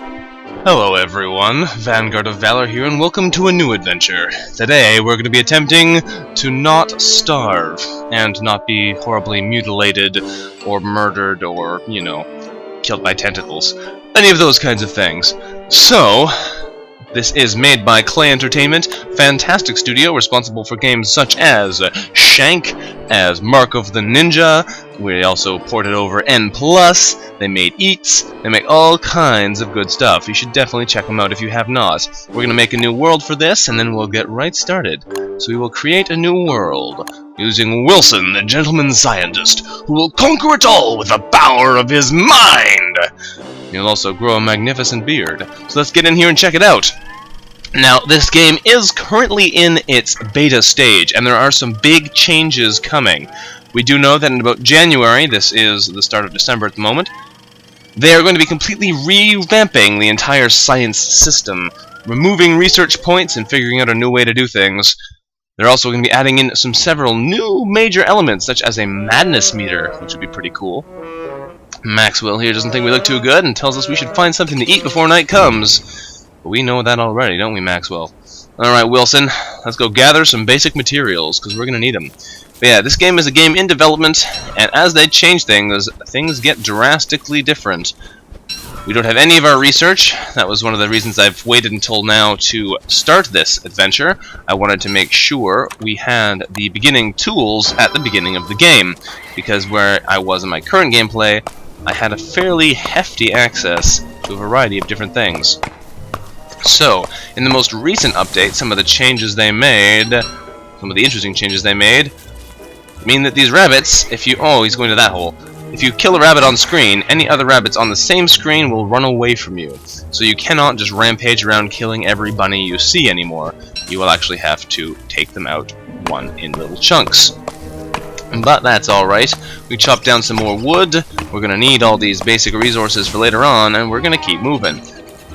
Hello everyone, Vanguard of Valor here, and welcome to a new adventure. Today we're going to be attempting to not starve, and not be horribly mutilated, or murdered, or, you know, killed by tentacles. Any of those kinds of things. So, this is made by Klei Entertainment, fantastic studio responsible for games such as Shank, as Mark of the Ninja. We also ported over N+, they made Eats, they make all kinds of good stuff. You should definitely check them out if you have not. We're going to make a new world for this, and then we'll get right started. So we will create a new world, using Wilson, the gentleman scientist, who will conquer it all with the power of his mind! He'll also grow a magnificent beard. So let's get in here and check it out. Now, this game is currently in its beta stage, and there are some big changes coming. We do know that in about January, this is the start of December at the moment, they are going to be completely revamping the entire science system, removing research points and figuring out a new way to do things. They're also going to be adding in several new major elements, such as a madness meter, which would be pretty cool. Maxwell here doesn't think we look too good and tells us we should find something to eat before night comes. But we know that already, don't we, Maxwell? Alright, Wilson, let's go gather some basic materials, because we're going to need them. But yeah, this game is a game in development, and as they change things, things get drastically different. We don't have any of our research. That was one of the reasons I've waited until now to start this adventure. I wanted to make sure we had the beginning tools at the beginning of the game, because where I was in my current gameplay, I had a fairly hefty access to a variety of different things. So, in the most recent update, some of the changes they made, some of the interesting changes they made, mean that these rabbits, if you... oh, he's going to that hole. If you kill a rabbit on screen, any other rabbits on the same screen will run away from you. So you cannot just rampage around killing every bunny you see anymore. You will actually have to take them out one in little chunks. But that's alright. We chopped down some more wood. We're going to need all these basic resources for later on, and we're going to keep moving.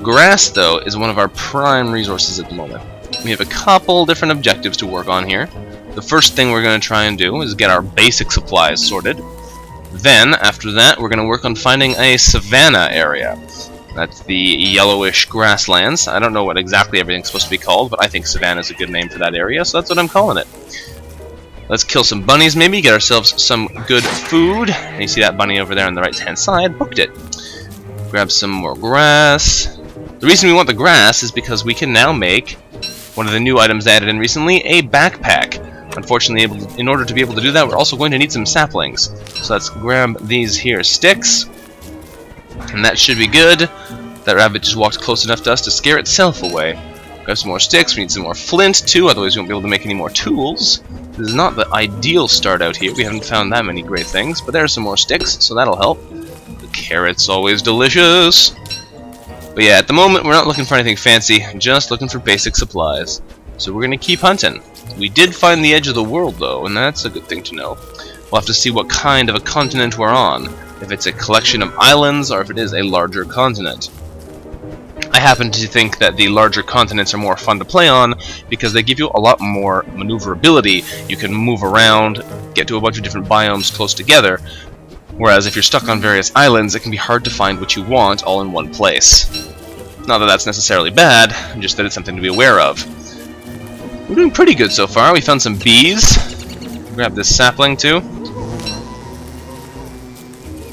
Grass, though, is one of our prime resources at the moment. We have a couple different objectives to work on here. The first thing we're going to try and do is get our basic supplies sorted. Then, after that, we're going to work on finding a savanna area. That's the yellowish grasslands. I don't know what exactly everything's supposed to be called, but I think savanna is a good name for that area, so that's what I'm calling it. Let's kill some bunnies, maybe, get ourselves some good food. And you see that bunny over there on the right-hand side? Booked it. Grab some more grass. The reason we want the grass is because we can now make one of the new items added in recently, a backpack. Unfortunately, in order to be able to do that, we're also going to need some saplings. So let's grab these here sticks. And that should be good. That rabbit just walked close enough to us to scare itself away. Grab some more sticks. We need some more flint, too, otherwise we won't be able to make any more tools. This is not the ideal start out here. We haven't found that many great things, but there are some more sticks, so that'll help. The carrot's always delicious. But yeah, at the moment, we're not looking for anything fancy, just looking for basic supplies. So we're going to keep hunting. We did find the edge of the world, though, and that's a good thing to know. We'll have to see what kind of a continent we're on, if it's a collection of islands or if it is a larger continent. I happen to think that the larger continents are more fun to play on because they give you a lot more maneuverability. You can move around, get to a bunch of different biomes close together, whereas if you're stuck on various islands, it can be hard to find what you want all in one place. Not that that's necessarily bad, just that it's something to be aware of. We're doing pretty good so far. We found some bees. Grab this sapling too.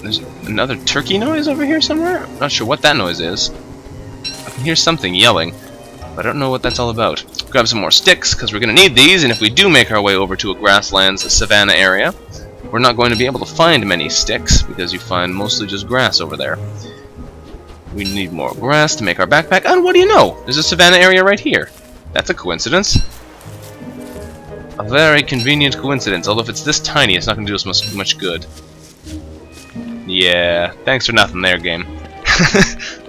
There's another turkey noise over here somewhere? I'm not sure what that noise is. I can hear something yelling, but I don't know what that's all about. Grab some more sticks, because we're going to need these, and if we do make our way over to a grasslands, a savanna area, we're not going to be able to find many sticks, because you find mostly just grass over there. We need more grass to make our backpack, and what do you know? There's a savanna area right here. That's a coincidence. A very convenient coincidence, although if it's this tiny, it's not going to do us much good. Yeah, thanks for nothing there, game.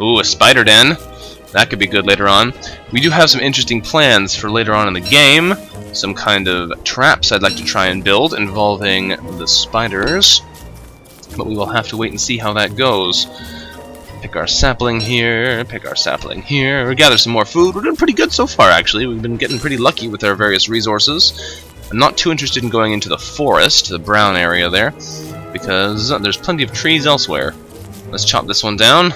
Ooh, a spider den. That could be good later on. We do have some interesting plans for later on in the game. Some kind of traps I'd like to try and build involving the spiders. But we will have to wait and see how that goes. Pick our sapling here, pick our sapling here. We gather some more food. We're doing pretty good so far, actually. We've been getting pretty lucky with our various resources. I'm not too interested in going into the forest, the brown area there, because there's plenty of trees elsewhere. Let's chop this one down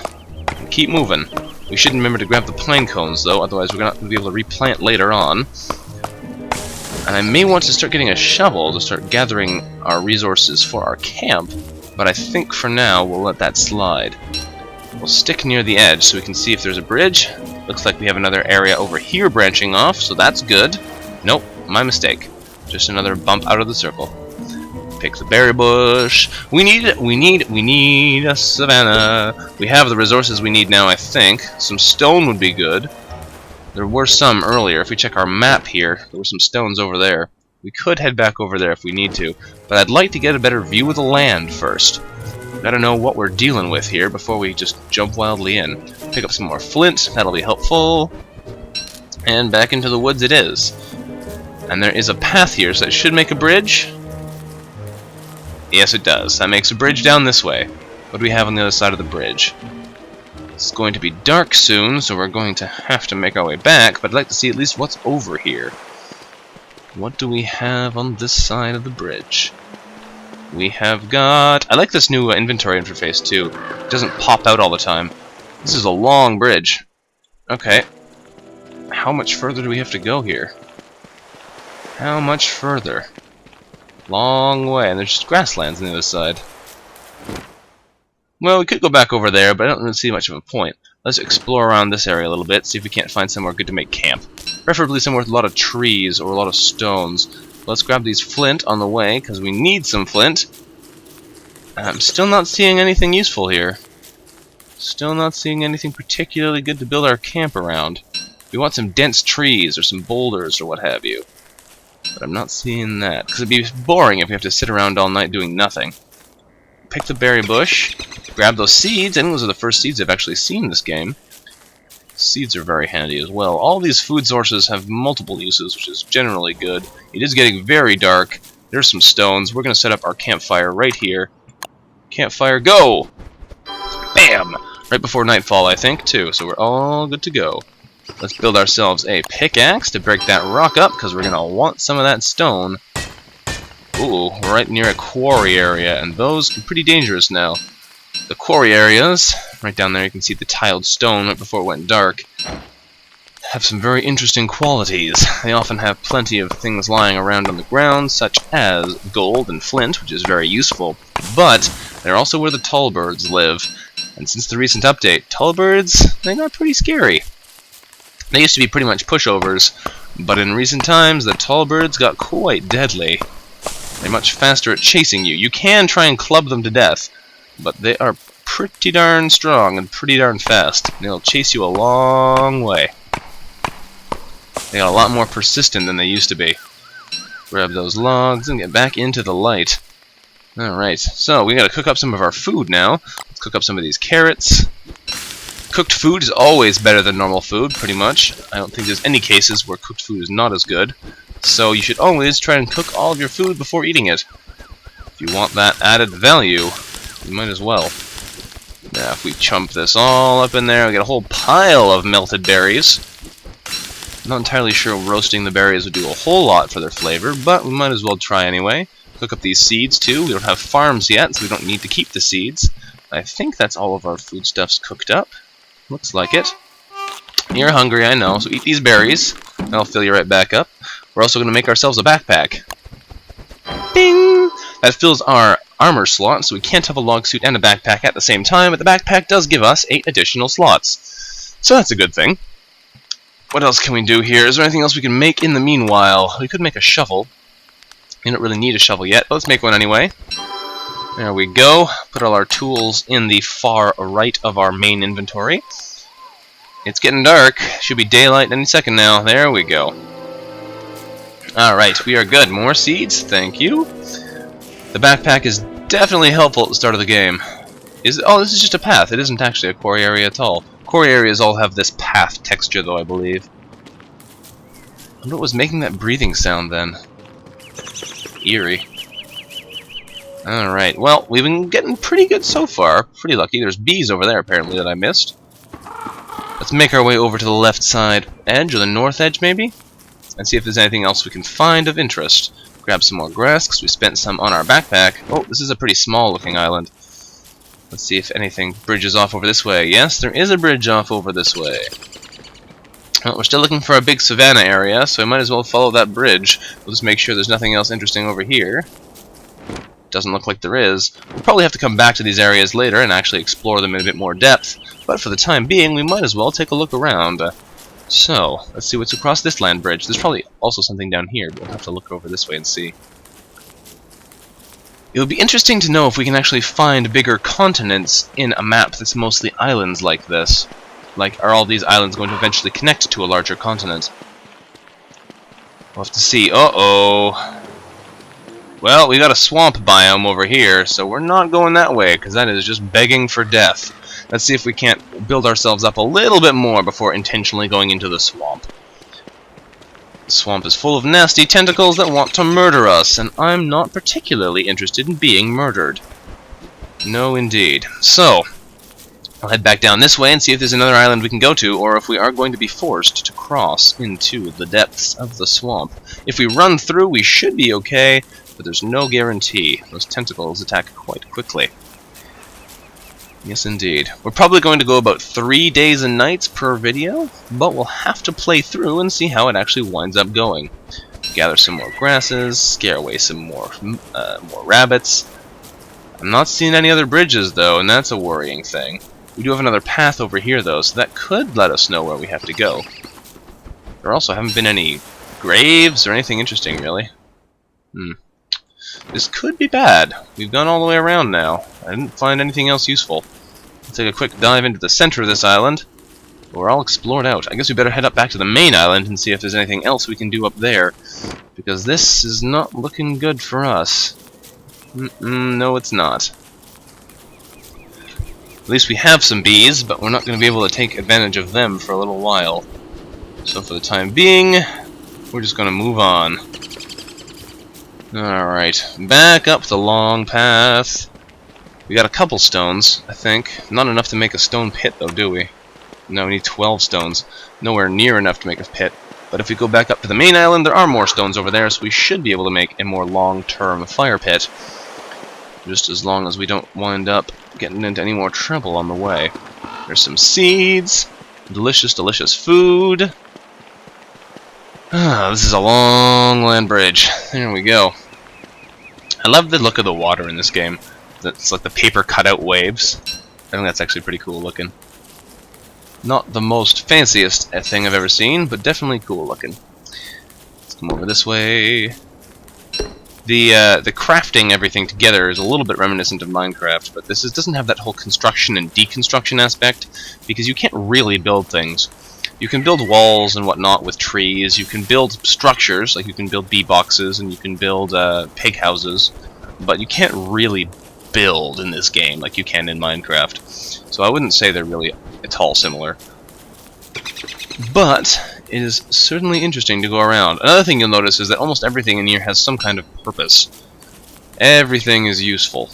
and keep moving. We should remember to grab the pine cones, though, otherwise we're not going to be able to replant later on. And I may want to start getting a shovel to start gathering our resources for our camp, but I think for now we'll let that slide. We'll stick near the edge so we can see if there's a bridge. Looks like we have another area over here branching off, so that's good. Nope, my mistake. Just another bump out of the circle. Pick the berry bush. We need a savanna. We have the resources we need now, I think. Some stone would be good. There were some earlier. If we check our map here, there were some stones over there. We could head back over there if we need to, but I'd like to get a better view of the land first. Gotta know what we're dealing with here before we just jump wildly in. Pick up some more flint, that'll be helpful. And back into the woods it is. And there is a path here, so that should make a bridge. Yes, it does. That makes a bridge down this way. What do we have on the other side of the bridge? It's going to be dark soon, so we're going to have to make our way back, but I'd like to see at least what's over here. What do we have on this side of the bridge? We have got... I like this new inventory interface, too. It doesn't pop out all the time. This is a long bridge. Okay. How much further do we have to go here? How much further? Long way, and there's just grasslands on the other side. Well, we could go back over there, but I don't really see much of a point. Let's explore around this area a little bit, see if we can't find somewhere good to make camp. Preferably somewhere with a lot of trees or a lot of stones. Let's grab these flint on the way, because we need some flint. I'm still not seeing anything useful here. Still not seeing anything particularly good to build our camp around. We want some dense trees or some boulders or what have you. But I'm not seeing that, because it'd be boring if we have to sit around all night doing nothing. Pick the berry bush, grab those seeds. I think those are the first seeds I've actually seen this game. Seeds are very handy as well. All these food sources have multiple uses, which is generally good. It is getting very dark. There's some stones. We're going to set up our campfire right here. Campfire, go! Bam! Right before nightfall, I think, too, so we're all good to go. Let's build ourselves a pickaxe to break that rock up, because we're going to want some of that stone. Ooh, we're right near a quarry area, and those are pretty dangerous now. The quarry areas, right down there you can see the tiled stone right before it went dark, have some very interesting qualities. They often have plenty of things lying around on the ground, such as gold and flint, which is very useful, but they're also where the tall birds live. And since the recent update, tall birds, they got pretty scary. They used to be pretty much pushovers, but in recent times the tall birds got quite deadly. They're much faster at chasing you. You can try and club them to death, but they are pretty darn strong and pretty darn fast. They'll chase you a long way. They got a lot more persistent than they used to be. Grab those logs and get back into the light. Alright, so we gotta cook up some of our food now. Let's cook up some of these carrots. Cooked food is always better than normal food, pretty much. I don't think there's any cases where cooked food is not as good. So you should always try and cook all of your food before eating it. If you want that added value, you might as well. Now if we chump this all up in there, we get a whole pile of melted berries. I'm not entirely sure roasting the berries would do a whole lot for their flavor, but we might as well try anyway. Cook up these seeds too. We don't have farms yet, so we don't need to keep the seeds. I think that's all of our foodstuffs cooked up. Looks like it. You're hungry, I know, so eat these berries. That'll fill you right back up. We're also going to make ourselves a backpack. Bing! That fills our armor slot, so we can't have a log suit and a backpack at the same time, but the backpack does give us 8 additional slots. So that's a good thing. What else can we do here? Is there anything else we can make in the meanwhile? We could make a shovel. We don't really need a shovel yet, but let's make one anyway. There we go. Put all our tools in the far right of our main inventory. It's getting dark. Should be daylight any second now. There we go. Alright, we are good. More seeds, thank you. The backpack is definitely helpful at the start of the game. Oh, this is just a path. It isn't actually a quarry area at all. Quarry areas all have this path texture, though, I believe. I wonder what was making that breathing sound, then. Eerie. Alright, well, we've been getting pretty good so far. Pretty lucky. There's bees over there, apparently, that I missed. Let's make our way over to the left side edge, or the north edge, maybe? And see if there's anything else we can find of interest. Grab some more grass, because we spent some on our backpack. Oh, this is a pretty small-looking island. Let's see if anything bridges off over this way. Yes, there is a bridge off over this way. Well, we're still looking for a big savanna area, so we might as well follow that bridge. We'll just make sure there's nothing else interesting over here. Doesn't look like there is. We'll probably have to come back to these areas later and actually explore them in a bit more depth, but for the time being, we might as well take a look around. So, let's see what's across this land bridge. There's probably also something down here, but we'll have to look over this way and see. It would be interesting to know if we can actually find bigger continents in a map that's mostly islands like this. Like, are all these islands going to eventually connect to a larger continent? We'll have to see. Uh-oh. Well, we got a swamp biome over here, so we're not going that way, because that is just begging for death. Let's see if we can't build ourselves up a little bit more before intentionally going into the swamp. The swamp is full of nasty tentacles that want to murder us, and I'm not particularly interested in being murdered. No, indeed. So, I'll head back down this way and see if there's another island we can go to, or if we are going to be forced to cross into the depths of the swamp. If we run through, we should be okay, but there's no guarantee. Those tentacles attack quite quickly. Yes, indeed. We're probably going to go about 3 days and nights per video, but we'll have to play through and see how it actually winds up going. Gather some more grasses, scare away some more rabbits. I'm not seeing any other bridges, though, and that's a worrying thing. We do have another path over here, though, so that could let us know where we have to go. There also haven't been any graves or anything interesting, really. This could be bad. We've gone all the way around now. I didn't find anything else useful. Let's take a quick dive into the center of this island. We're all explored out. I guess we better head up back to the main island and see if there's anything else we can do up there. Because this is not looking good for us. No, it's not. At least we have some bees, but we're not going to be able to take advantage of them for a little while. So for the time being, we're just going to move on. Alright, back up the long path. We got a couple stones, I think. Not enough to make a stone pit, though, do we? No, we need 12 stones. Nowhere near enough to make a pit. But if we go back up to the main island, there are more stones over there, so we should be able to make a more long-term fire pit. Just as long as we don't wind up getting into any more trouble on the way. There's some seeds. Delicious, delicious food. This is a long land bridge. There we go. I love the look of the water in this game. It's like the paper cutout waves. I think that's actually pretty cool looking. Not the most fanciest thing I've ever seen, but definitely cool looking. Let's come over this way. The crafting everything together is a little bit reminiscent of Minecraft, but this doesn't have that whole construction and deconstruction aspect, because you can't really build things. You can build walls and whatnot with trees, you can build structures, like you can build bee boxes, and you can build pig houses, but you can't really build in this game like you can in Minecraft. So I wouldn't say they're really at all similar. But it is certainly interesting to go around. Another thing you'll notice is that almost everything in here has some kind of purpose. Everything is useful.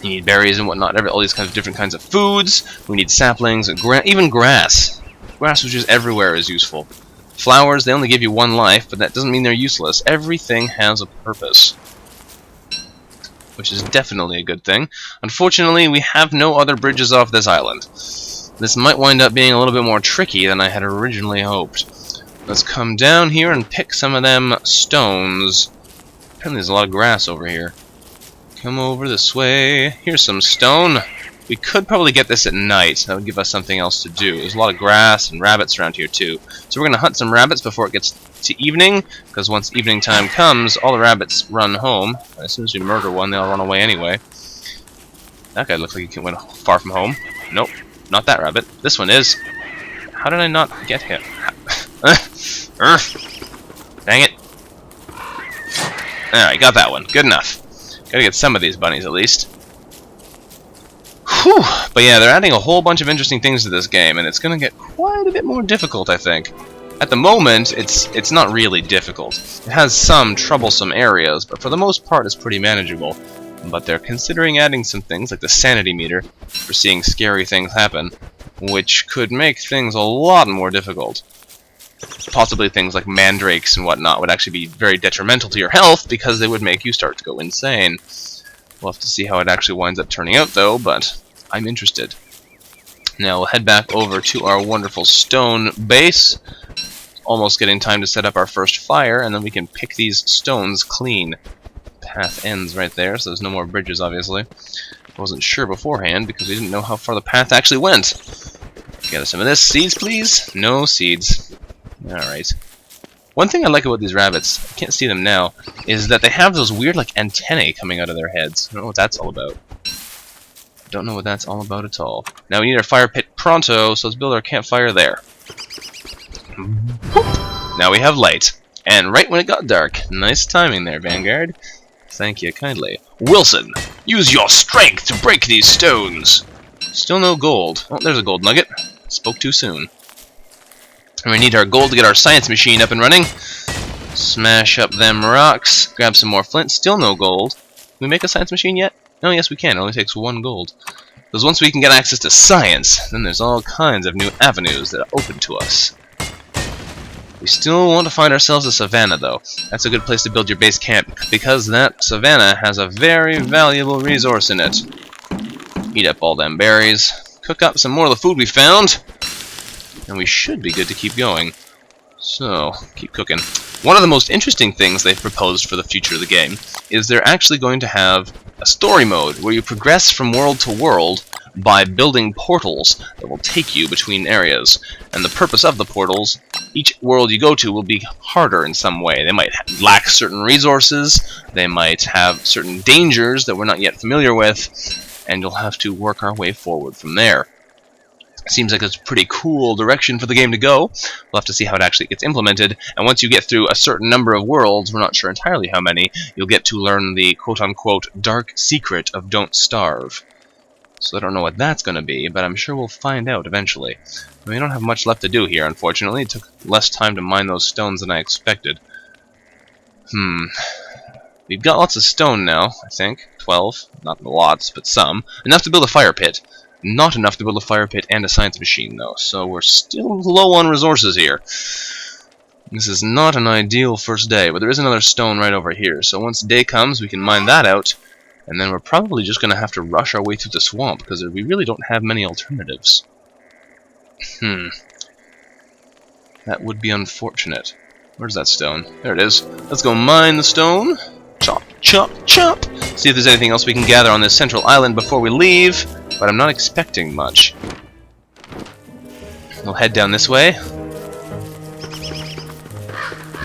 You need berries and whatnot, all these kinds of different kinds of foods. We need saplings, and even grass. Grass, which is everywhere, is useful. Flowers, they only give you one life, but that doesn't mean they're useless. Everything has a purpose, which is definitely a good thing. Unfortunately, we have no other bridges off this island. This might wind up being a little bit more tricky than I had originally hoped. Let's come down here and pick some of them stones. Apparently there's a lot of grass over here. Come over this way. Here's some stone. We could probably get this at night. That would give us something else to do. There's a lot of grass and rabbits around here too. So we're going to hunt some rabbits before it gets to evening, because once evening time comes, all the rabbits run home. As soon as we murder one, they'll run away anyway. That guy looks like he went far from home. Nope, not that rabbit. This one is. How did I not get him? Dang it. Alright, got that one. Good enough. Gotta get some of these bunnies at least. Whew. But yeah, they're adding a whole bunch of interesting things to this game, and it's gonna get quite a bit more difficult, I think. At the moment, it's not really difficult. It has some troublesome areas, but for the most part it's pretty manageable. But they're considering adding some things like the sanity meter for seeing scary things happen, which could make things a lot more difficult. Possibly things like mandrakes and whatnot would actually be very detrimental to your health because they would make you start to go insane. We'll have to see how it actually winds up turning out, though, but I'm interested. Now we'll head back over to our wonderful stone base. Almost getting time to set up our first fire, and then we can pick these stones clean. Path ends right there, so there's no more bridges, obviously. I wasn't sure beforehand because we didn't know how far the path actually went. Get us some of this. Seeds, please? No seeds. Alright. One thing I like about these rabbits, I can't see them now, is that they have those weird, like, antennae coming out of their heads. I don't know what that's all about. Don't know what that's all about at all. Now we need our fire pit pronto, so let's build our campfire there. Now we have light. And right when it got dark. Nice timing there, Vanguard. Thank you kindly. Wilson, use your strength to break these stones. Still no gold. Oh, there's a gold nugget. Spoke too soon. And we need our gold to get our science machine up and running. Smash up them rocks. Grab some more flint. Still no gold. Can we make a science machine yet? Oh, yes we can. It only takes 1 gold. Because once we can get access to science, then there's all kinds of new avenues that are open to us. We still want to find ourselves a savanna, though. That's a good place to build your base camp, because that savanna has a very valuable resource in it. Eat up all them berries, cook up some more of the food we found, and we should be good to keep going. So, keep cooking. One of the most interesting things they've proposed for the future of the game is they're actually going to have a story mode where you progress from world to world by building portals that will take you between areas. And the purpose of the portals, each world you go to will be harder in some way. They might lack certain resources, they might have certain dangers that we're not yet familiar with, and you'll have to work our way forward from there. Seems like it's a pretty cool direction for the game to go. We'll have to see how it actually gets implemented, and once you get through a certain number of worlds, we're not sure entirely how many, you'll get to learn the quote-unquote dark secret of Don't Starve. So I don't know what that's going to be, but I'm sure we'll find out eventually. We don't have much left to do here, unfortunately. It took less time to mine those stones than I expected. We've got lots of stone now, I think. 12. Not lots, but some. Enough to build a fire pit. Not enough to build a fire pit and a science machine, though, so we're still low on resources here. This is not an ideal first day, but there is another stone right over here, so once day comes, we can mine that out, and then we're probably just going to have to rush our way through the swamp, because we really don't have many alternatives. That would be unfortunate. Where's that stone? There it is. Let's go mine the stone. Chop, chop, chop! See if there's anything else we can gather on this central island before we leave, but I'm not expecting much. We'll head down this way.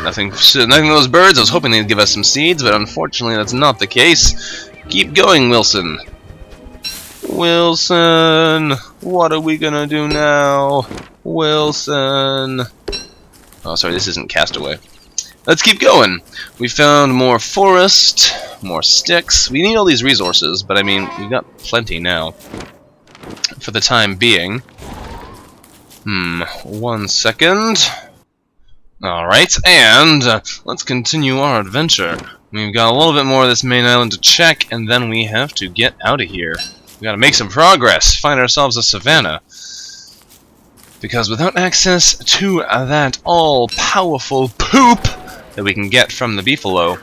Nothing to those birds. I was hoping they'd give us some seeds, but unfortunately that's not the case. Keep going, Wilson. Wilson! What are we gonna do now? Wilson! Oh, sorry, this isn't Castaway. Let's keep going. We found more forest, more sticks. We need all these resources, but I mean, we've got plenty now. For the time being. 1 second. Alright, and let's continue our adventure. We've got a little bit more of this main island to check, and then we have to get out of here. We gotta make some progress, find ourselves a savanna. Because without access to that all-powerful poop that we can get from the beefalo,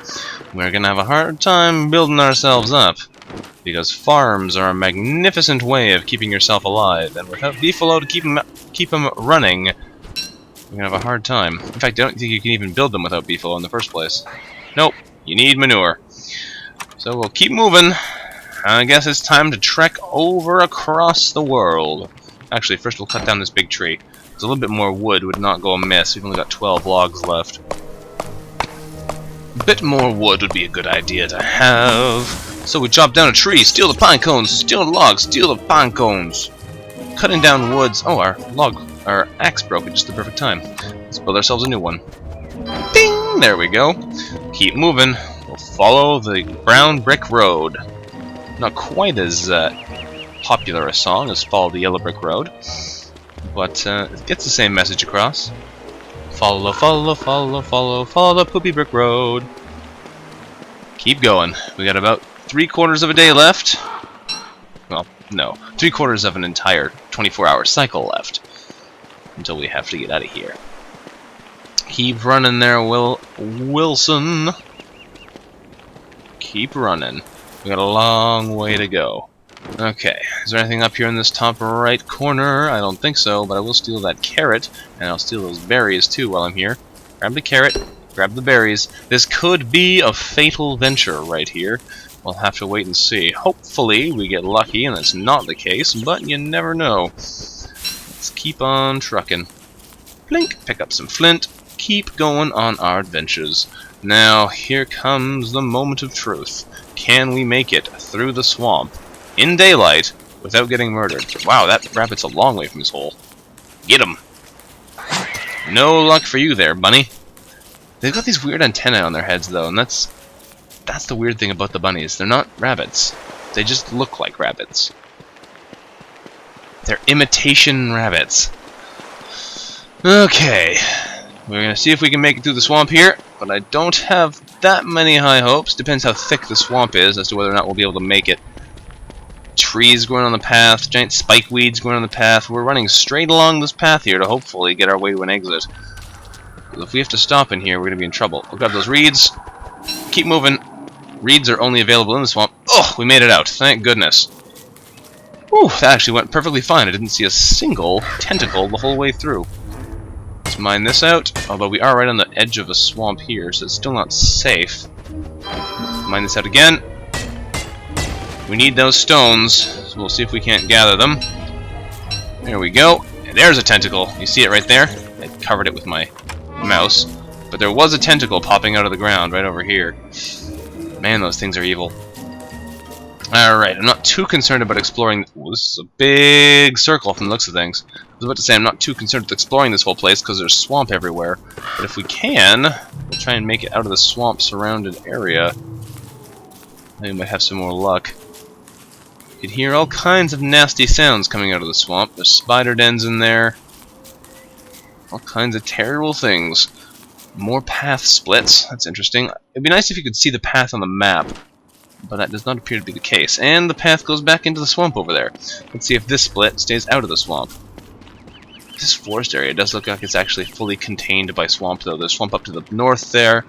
we're gonna have a hard time building ourselves up. Because farms are a magnificent way of keeping yourself alive, and without beefalo to keep them running, you're gonna have a hard time. In fact, I don't think you can even build them without beefalo in the first place. Nope, you need manure. So we'll keep moving. I guess it's time to trek over across the world. Actually, first we'll cut down this big tree. Because a little bit more wood would not go amiss. We've only got 12 logs left. A bit more wood would be a good idea to have. So we chop down a tree, steal the pine cones, steal the logs, steal the pine cones. Cutting down woods. Oh, our axe broke at just the perfect time. Let's build ourselves a new one. Bing! There we go. Keep moving. We'll follow the brown brick road. Not quite as popular a song as Follow the Yellow Brick Road, but it gets the same message across. Follow, follow, follow, follow, follow the poopy brick road. Keep going. We got about 3/4 of a day left. Well, no, 3/4 of an entire 24-hour cycle left until we have to get out of here. Keep running there, Wilson. Keep running. We got a long way to go. Okay, is there anything up here in this top right corner? I don't think so, but I will steal that carrot, and I'll steal those berries too while I'm here. Grab the carrot, grab the berries. This could be a fatal venture right here. We'll have to wait and see. Hopefully we get lucky and that's not the case, but you never know. Let's keep on trucking. Blink, pick up some flint, keep going on our adventures. Now, here comes the moment of truth. Can we make it through the swamp in daylight without getting murdered? Wow, that rabbit's a long way from his hole. Get him! No luck for you there, bunny. They've got these weird antennae on their heads, though, and that's the weird thing about the bunnies. They're not rabbits. They just look like rabbits. They're imitation rabbits. Okay. We're gonna see if we can make it through the swamp here, but I don't have that many high hopes. Depends how thick the swamp is as to whether or not we'll be able to make it. Trees growing on the path, giant spike weeds growing on the path. We're running straight along this path here to hopefully get our way to an exit. If we have to stop in here, we're gonna be in trouble. We'll grab those reeds. Keep moving. Reeds are only available in the swamp. Oh, we made it out. Thank goodness. Whew, that actually went perfectly fine. I didn't see a single tentacle the whole way through. Let's mine this out, although we are right on the edge of a swamp here, so it's still not safe. Mine this out again. We need those stones, so we'll see if we can't gather them. There we go. There's a tentacle. You see it right there? I covered it with my mouse. But there was a tentacle popping out of the ground right over here. Man, those things are evil. Alright, I'm not too concerned about exploring... Ooh, this is a big circle from the looks of things. I was about to say I'm not too concerned with exploring this whole place because there's swamp everywhere. But if we can, we'll try and make it out of the swamp-surrounded area. Maybe we might have some more luck. You can hear all kinds of nasty sounds coming out of the swamp. There's spider dens in there. All kinds of terrible things. More path splits. That's interesting. It'd be nice if you could see the path on the map, but that does not appear to be the case. And the path goes back into the swamp over there. Let's see if this split stays out of the swamp. This forest area does look like it's actually fully contained by swamp, though. There's swamp up to the north there.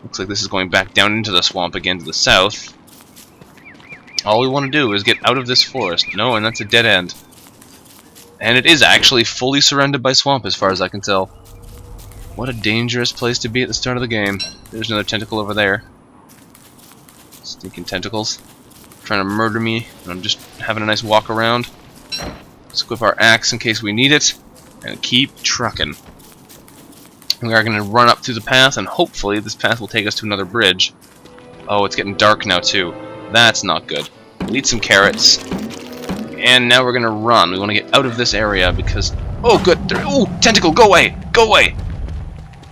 Looks like this is going back down into the swamp again to the south. All we want to do is get out of this forest. No, and that's a dead end. And it is actually fully surrounded by swamp as far as I can tell. What a dangerous place to be at the start of the game. There's another tentacle over there. Stinking tentacles. Trying to murder me, and I'm just having a nice walk around. Let's equip our axe in case we need it, and keep trucking. We are going to run up through the path, and hopefully this path will take us to another bridge. Oh, it's getting dark now too. That's not good. We'll eat some carrots. And now we're going to run. We want to get out of this area because... Oh, good. Oh, tentacle, go away! Go away!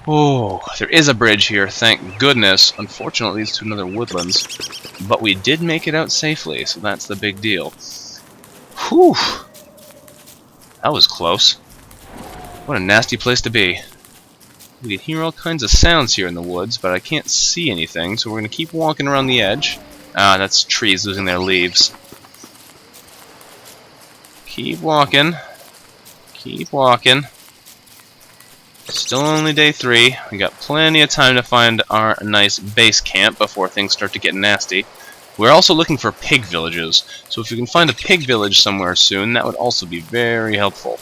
Oh, there is a bridge here, thank goodness. Unfortunately, it's to another woodlands. But we did make it out safely, so that's the big deal. Whew! That was close. What a nasty place to be. We can hear all kinds of sounds here in the woods, but I can't see anything, so we're going to keep walking around the edge. Ah, that's trees losing their leaves. Keep walking. Keep walking. Still only day 3. We got plenty of time to find our nice base camp before things start to get nasty. We're also looking for pig villages, so if you can find a pig village somewhere soon, that would also be very helpful.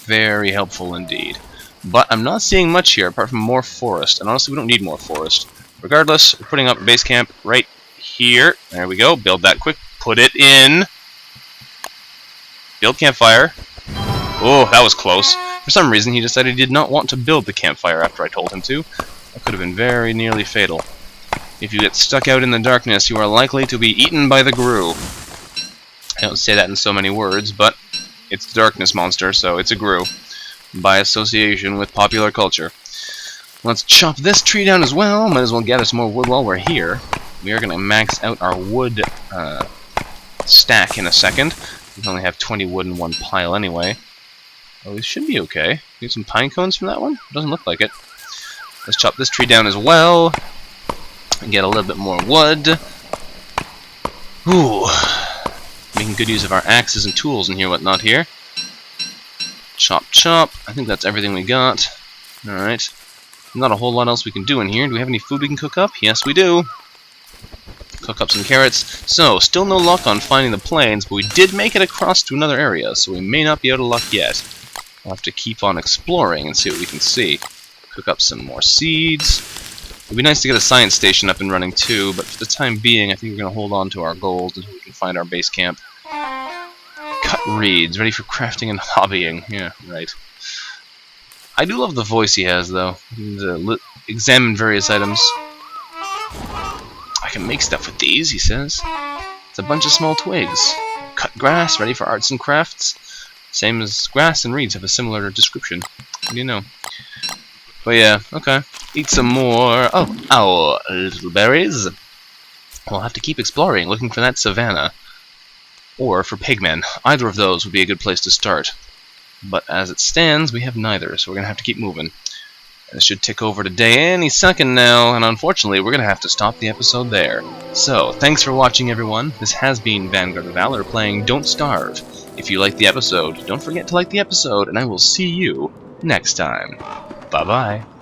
Very helpful indeed. But I'm not seeing much here apart from more forest, and honestly we don't need more forest. Regardless, we're putting up a base camp right here. There we go. Build that quick. Put it in. Build campfire. Oh, that was close. For some reason, he decided he did not want to build the campfire after I told him to. That could have been very nearly fatal. If you get stuck out in the darkness, you are likely to be eaten by the grue. I don't say that in so many words, but it's the darkness monster, so it's a grue. By association with popular culture. Let's chop this tree down as well. Might as well gather some more wood while we're here. We are going to max out our wood stack in a second. We only have 20 wood in one pile anyway. Oh, we should be okay. Get some pine cones from that one? Doesn't look like it. Let's chop this tree down as well. And get a little bit more wood. Ooh. Making good use of our axes and tools and whatnot here. Chop, chop. I think that's everything we got. Alright. Not a whole lot else we can do in here. Do we have any food we can cook up? Yes, we do. cook up some carrots. So, still no luck on finding the plains, but we did make it across to another area, so we may not be out of luck yet. We'll have to keep on exploring and see what we can see. Cook up some more seeds. It'd be nice to get a science station up and running too, but for the time being, I think we're going to hold on to our gold until we can find our base camp. Cut reeds, ready for crafting and hobbying. Yeah, right. I do love the voice he has, though. He can examine various items. I can make stuff with these, he says. It's a bunch of small twigs. Cut grass, ready for arts and crafts. Same as grass and reeds have a similar description. What do you know? But yeah, okay. Eat some more. Oh, our little berries. We'll have to keep exploring, looking for that savanna. Or for pigmen. Either of those would be a good place to start. But as it stands, we have neither, so we're going to have to keep moving. This should tick over to day any second now, and unfortunately we're going to have to stop the episode there. So, thanks for watching everyone. This has been Vanguard of Valor playing Don't Starve. If you liked the episode, don't forget to like the episode, and I will see you next time. Bye-bye.